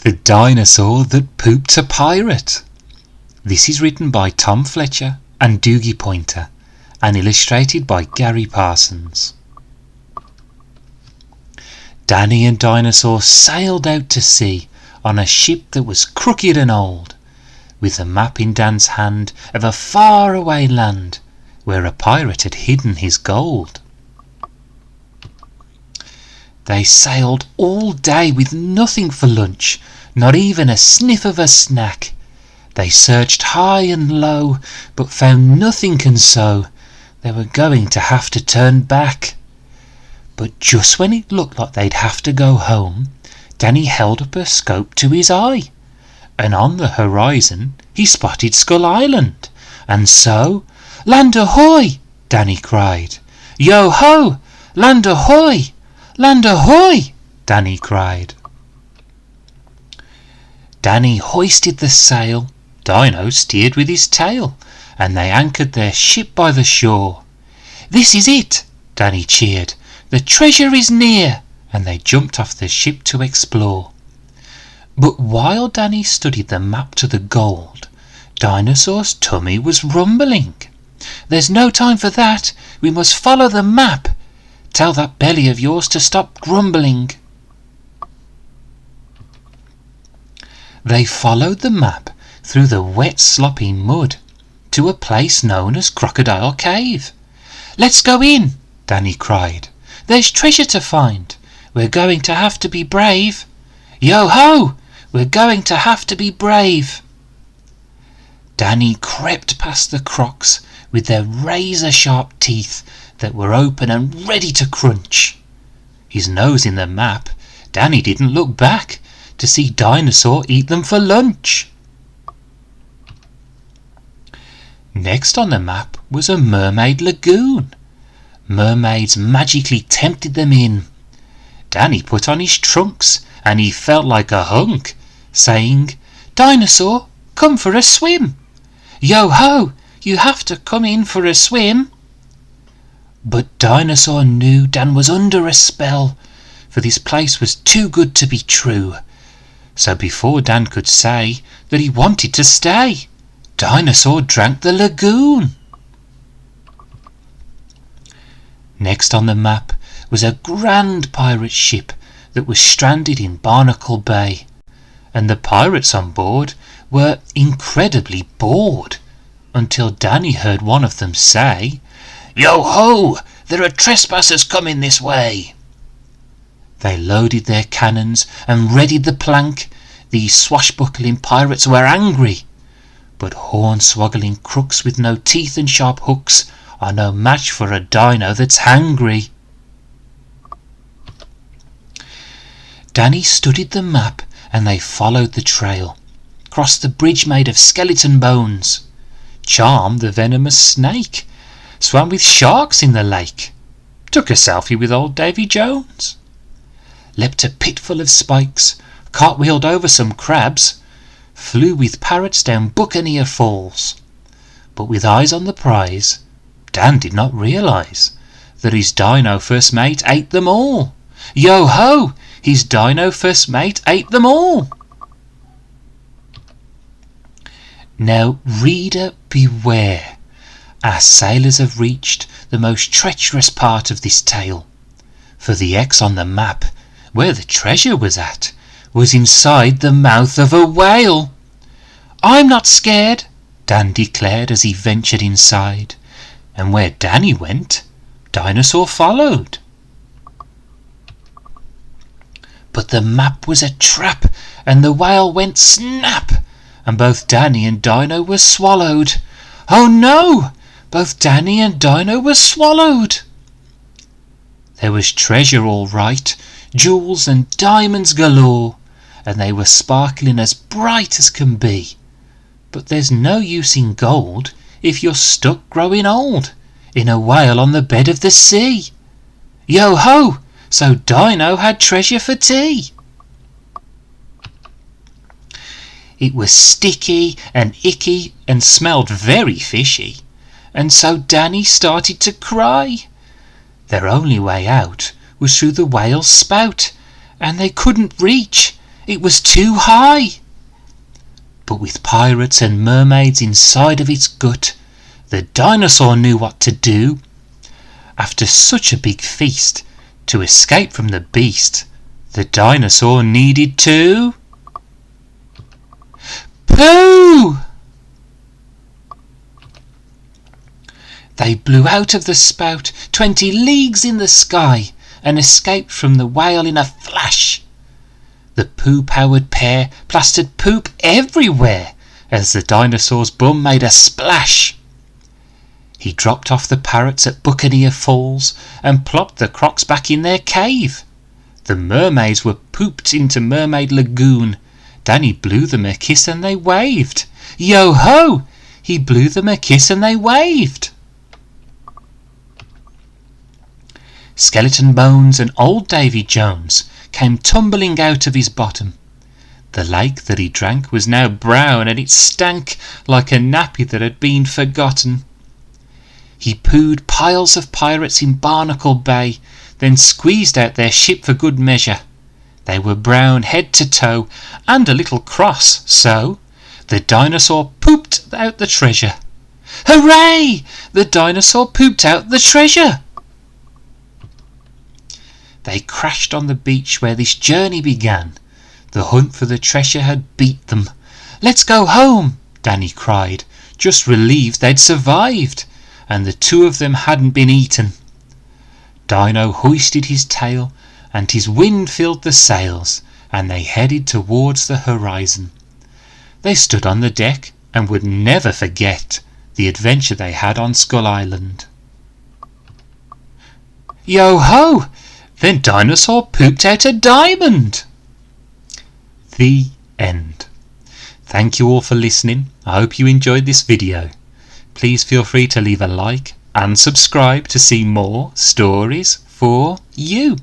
The Dinosaur That Pooped a Pirate. This is written by Tom Fletcher and Dougie Poynter and illustrated by Gary Parsons. Danny and Dinosaur sailed out to sea on a ship that was crooked and old, with a map in Dan's hand of a faraway land where a pirate had hidden his gold. They sailed all day with nothing for lunch, not even a sniff of a snack. They searched high and low, but found nothing, and so they were going to have to turn back. But just when it looked like they'd have to go home, Danny held up a scope to his eye, and on the horizon he spotted Skull Island. And so, "Land ahoy!" Danny cried. "Yo-ho! Land ahoy! Land ahoy!" Danny cried. Danny hoisted the sail, Dino steered with his tail, and they anchored their ship by the shore. "This is it!" Danny cheered. "The treasure is near!" And they jumped off the ship to explore. But while Danny studied the map to the gold, Dinosaur's tummy was rumbling. "There's no time for that, we must follow the map. Tell that belly of yours to stop grumbling." They followed the map through the wet sloppy mud to a place known as Crocodile Cave. "Let's go in," Danny cried. "There's treasure to find. We're going to have to be brave. Yo-ho! We're going to have to be brave." Danny crept past the crocs with their razor-sharp teeth that were open and ready to crunch. His nose in the map, Danny didn't look back to see Dinosaur eat them for lunch. Next on the map was a mermaid lagoon. Mermaids magically tempted them in. Danny put on his trunks and he felt like a hunk, saying, "Dinosaur, come for a swim. Yo-ho, you have to come in for a swim." But Dinosaur knew Dan was under a spell, for this place was too good to be true. So before Dan could say that he wanted to stay, Dinosaur drank the lagoon. Next on the map was a grand pirate ship that was stranded in Barnacle Bay, and the pirates on board were incredibly bored until Danny heard one of them say, "Yo-ho! There are trespassers coming this way." They loaded their cannons and readied the plank. These swashbuckling pirates were angry, but horn-swoggling crooks with no teeth and sharp hooks are no match for a dino that's hangry. Danny studied the map and they followed the trail, crossed the bridge made of skeleton bones, charmed the venomous snake, swam with sharks in the lake, took a selfie with old Davy Jones, leapt a pit full of spikes, cartwheeled over some crabs, flew with parrots down Buccaneer Falls. But with eyes on the prize, Dan did not realise that his dino first mate ate them all. Yo-ho! His dino first mate ate them all. Now, reader, beware. Our sailors have reached the most treacherous part of this tale, for the X on the map, where the treasure was at, was inside the mouth of a whale. "I'm not scared," Dan declared as he ventured inside, and where Danny went, Dinosaur followed. But the map was a trap, and the whale went snap, and both Danny and Dino were swallowed. Oh no! Both Danny and Dino were swallowed. There was treasure all right, jewels and diamonds galore, and they were sparkling as bright as can be. But there's no use in gold if you're stuck growing old in a whale on the bed of the sea. Yo-ho! So Dino had treasure for tea. It was sticky and icky and smelled very fishy, and so Danny started to cry. Their only way out was through the whale's spout, and they couldn't reach. it was too high. But with pirates and mermaids inside of its gut, the dinosaur knew what to do. After such a big feast, to escape from the beast, the dinosaur needed to poo! They blew out of the spout 20 leagues in the sky and escaped from the whale in a flash. The poo-powered pair plastered poop everywhere as the dinosaur's bum made a splash. He dropped off the parrots at Buccaneer Falls and plopped the crocs back in their cave. The mermaids were pooped into Mermaid Lagoon. Danny blew them a kiss and they waved. Yo-ho! He blew them a kiss and they waved. Skeleton Bones and old Davy Jones came tumbling out of his bottom. The lake that he drank was now brown and it stank like a nappy that had been forgotten. He pooed piles of pirates in Barnacle Bay, then squeezed out their ship for good measure. They were brown head to toe and a little cross, so the dinosaur pooped out the treasure. Hooray! The dinosaur pooped out the treasure! They crashed on the beach where this journey began. The hunt for the treasure had beat them. Let's go home, Danny cried, just relieved they'd survived, and the two of them hadn't been eaten. Dino hoisted his tail, and his wind filled the sails, and they headed towards the horizon. They stood on the deck and would never forget the adventure they had on Skull Island. Yo-ho! Then Dinosaur pooped out a diamond! The end. Thank you all for listening. I hope you enjoyed this video. Please feel free to leave a like and subscribe to see more stories for you.